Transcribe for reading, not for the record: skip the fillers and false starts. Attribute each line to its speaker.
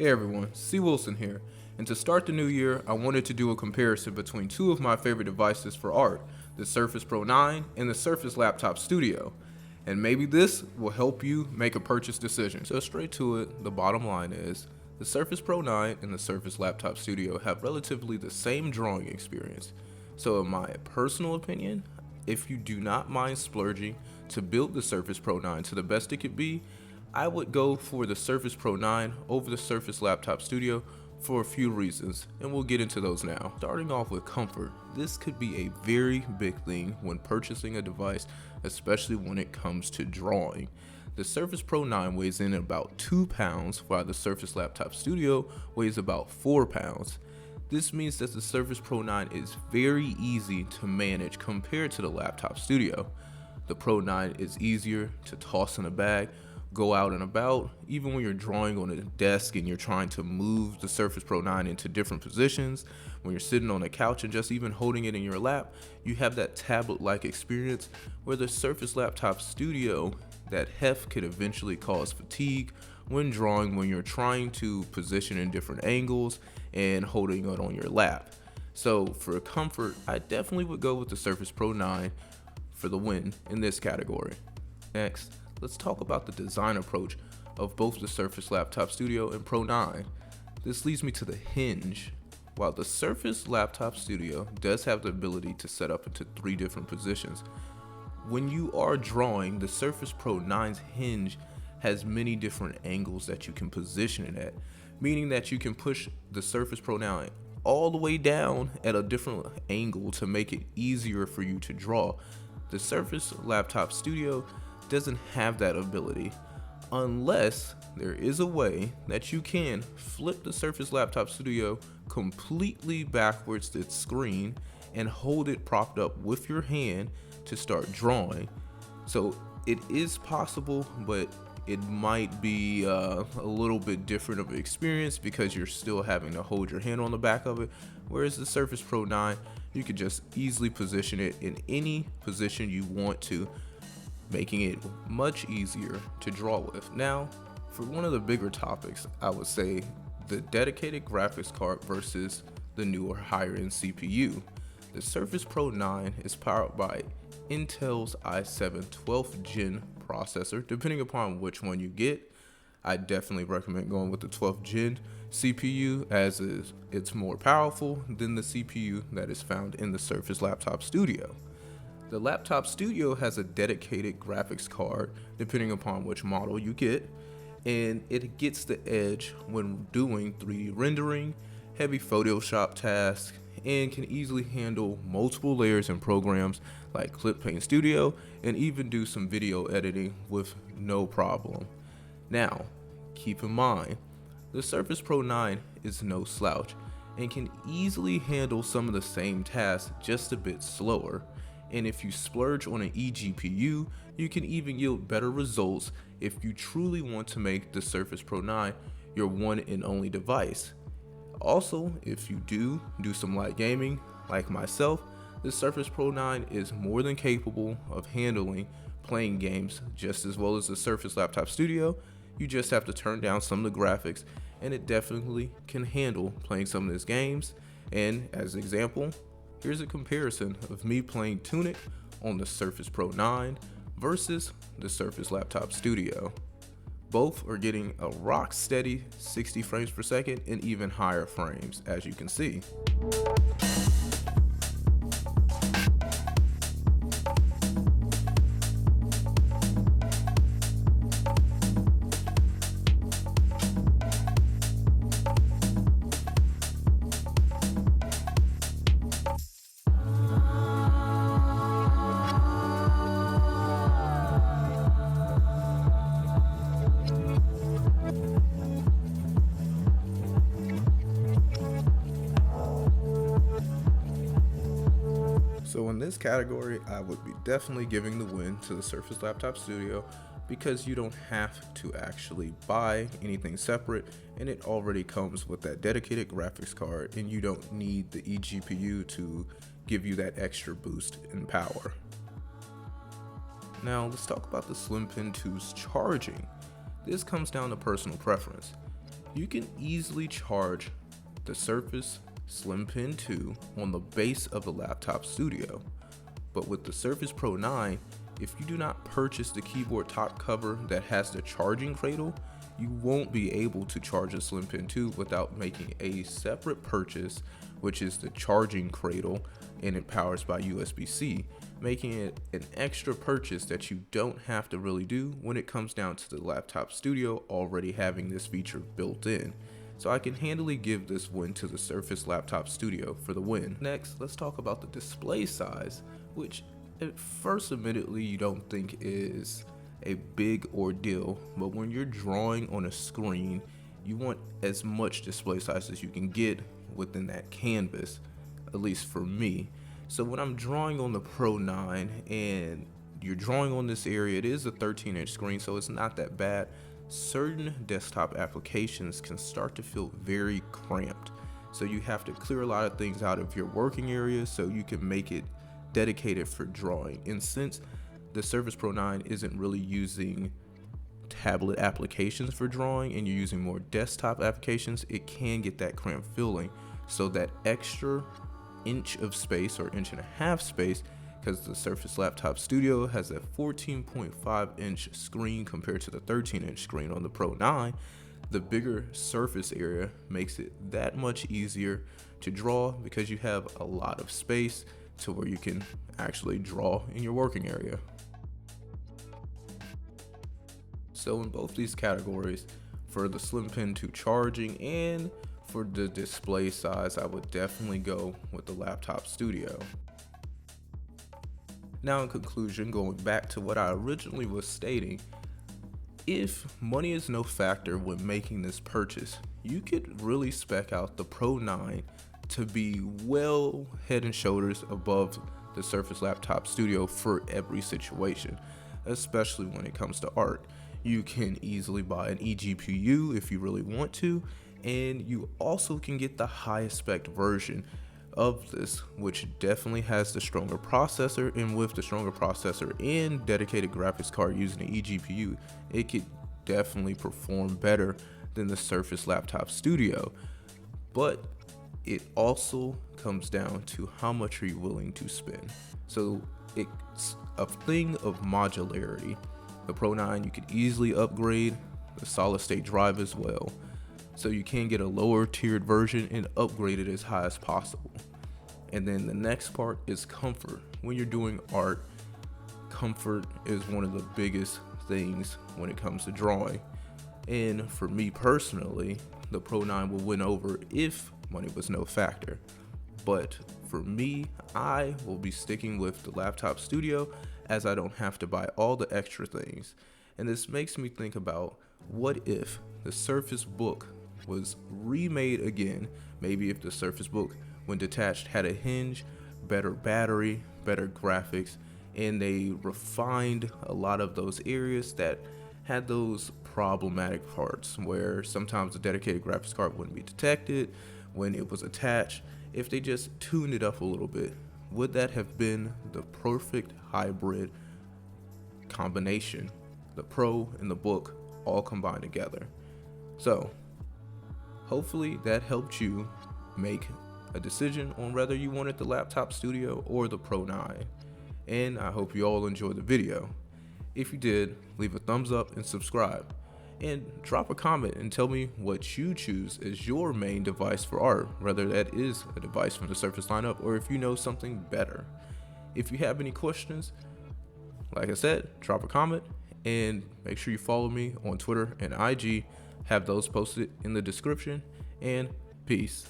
Speaker 1: Hey everyone, C. Wilson here, and to start the new year, I wanted to do a comparison between two of my favorite devices for art, the Surface Pro 9 and the Surface Laptop Studio. And maybe this will help you make a purchase decision. So straight to it, the bottom line is, the Surface Pro 9 and the Surface Laptop Studio have relatively the same drawing experience. So in my personal opinion, if you do not mind splurging to build the Surface Pro 9 to the best it could be, I would go for the Surface Pro 9 over the Surface Laptop Studio for a few reasons, and we'll get into those now. Starting off with comfort, this could be a very big thing when purchasing a device, especially when it comes to drawing. The Surface Pro 9 weighs in at about 2 pounds, while the Surface Laptop Studio weighs about 4 pounds. This means that the Surface Pro 9 is very easy to manage compared to the Laptop Studio. The Pro 9 is easier to toss in a bag, go out and about, even when you're drawing on a desk and you're trying to move the Surface Pro 9 into different positions. When you're sitting on a couch and just even holding it in your lap, you have that tablet-like experience, where the Surface Laptop Studio, that heft could eventually cause fatigue when drawing, when you're trying to position in different angles and holding it on your lap. So for comfort, I definitely would go with the Surface Pro 9 for the win in this category. Next, let's talk about the design approach of both the Surface Laptop Studio and Pro 9. This leads me to the hinge. While the Surface Laptop Studio does have the ability to set up into 3 different positions, when you are drawing, the Surface Pro 9's hinge has many different angles that you can position it at, meaning that you can push the Surface Pro 9 all the way down at a different angle to make it easier for you to draw. The Surface Laptop Studio doesn't have that ability, unless there is a way that you can flip the Surface Laptop Studio completely backwards to its screen and hold it propped up with your hand to start drawing. So it is possible, but it might be a little bit different of an experience because you're still having to hold your hand on the back of it, whereas the Surface Pro 9, you could just easily position it in any position you want to, making it much easier to draw with. Now, for one of the bigger topics, I would say the dedicated graphics card versus the newer higher-end CPU. The Surface Pro 9 is powered by Intel's i7 12th gen processor. Depending upon which one you get, I definitely recommend going with the 12th gen CPU, as it's more powerful than the CPU that is found in the Surface Laptop Studio. The Laptop Studio has a dedicated graphics card, depending upon which model you get, and it gets the edge when doing 3D rendering, heavy Photoshop tasks, and can easily handle multiple layers and programs like Clip Paint Studio, and even do some video editing with no problem. Now, keep in mind, the Surface Pro 9 is no slouch and can easily handle some of the same tasks, just a bit slower. And if you splurge on an eGPU, you can even yield better results if you truly want to make the Surface Pro 9 your one and only device. Also, if you do some light gaming, like myself, the Surface Pro 9 is more than capable of handling playing games just as well as the Surface Laptop Studio. You just have to turn down some of the graphics, and it definitely can handle playing some of these games. And as an example, here's a comparison of me playing Tunic on the Surface Pro 9 versus the Surface Laptop Studio. Both are getting a rock steady 60 frames per second and even higher frames, as you can see. So in this category, I would be definitely giving the win to the Surface Laptop Studio, because you don't have to actually buy anything separate, and it already comes with that dedicated graphics card, and you don't need the eGPU to give you that extra boost in power. Now let's talk about the Slim Pen 2's charging. This comes down to personal preference. You can easily charge the Surface Slim Pen 2 on the base of the laptop studio, but with the Surface Pro 9, if you do not purchase the keyboard top cover that has the charging cradle, you won't be able to charge a Slim Pen 2 without making a separate purchase, which is the charging cradle, and it powers by USB-C, making it an extra purchase that you don't have to really do when it comes down to the laptop studio already having this feature built in. So I can handily give this win to the Surface Laptop Studio for the win. Next, let's talk about the display size, which at first admittedly you don't think is a big ordeal, but when you're drawing on a screen, you want as much display size as you can get within that canvas, at least for me. So when I'm drawing on the Pro 9 and you're drawing on this area, it is a 13-inch screen, so it's not that bad. Certain desktop applications can start to feel very cramped, so you have to clear a lot of things out of your working area so you can make it dedicated for drawing. And since the Surface Pro 9 isn't really using tablet applications for drawing and you're using more desktop applications, it can get that cramped feeling. So that extra inch of space or inch and a half space, because the Surface Laptop Studio has a 14.5-inch screen compared to the 13-inch screen on the Pro 9, the bigger surface area makes it that much easier to draw because you have a lot of space to where you can actually draw in your working area. So in both these categories, for the Slim Pen 2 charging and for the display size, I would definitely go with the Laptop Studio. Now in conclusion, going back to what I originally was stating, if money is no factor when making this purchase, you could really spec out the Pro 9 to be well head and shoulders above the Surface Laptop Studio for every situation, especially when it comes to art. You can easily buy an eGPU if you really want to, and you also can get the highest spec version of this, which definitely has the stronger processor, and with the stronger processor and dedicated graphics card using the eGPU, it could definitely perform better than the Surface Laptop Studio. But it also comes down to how much are you willing to spend. So it's a thing of modularity. The Pro 9, you could easily upgrade the solid state drive as well, so you can get a lower tiered version and upgrade it as high as possible. And then the next part is comfort. When you're doing art, comfort is one of the biggest things when it comes to drawing. And for me personally, the Pro 9 will win over if money was no factor. But for me, I will be sticking with the Laptop Studio, as I don't have to buy all the extra things. And this makes me think about, what if the Surface Book was remade again? Maybe if the Surface Book, when detached, had a hinge, better battery, better graphics, and they refined a lot of those areas that had those problematic parts where sometimes the dedicated graphics card wouldn't be detected when it was attached. If they just tuned it up a little bit, would that have been the perfect hybrid combination? The Pro and the Book all combined together. So hopefully that helped you make a decision on whether you wanted the Laptop Studio or the Pro 9. And I hope you all enjoyed the video. If you did, leave a thumbs up and subscribe. And drop a comment and tell me what you choose as your main device for art, whether that is a device from the Surface lineup or if you know something better. If you have any questions, like I said, drop a comment and make sure you follow me on Twitter and IG. Have those posted in the description, and peace.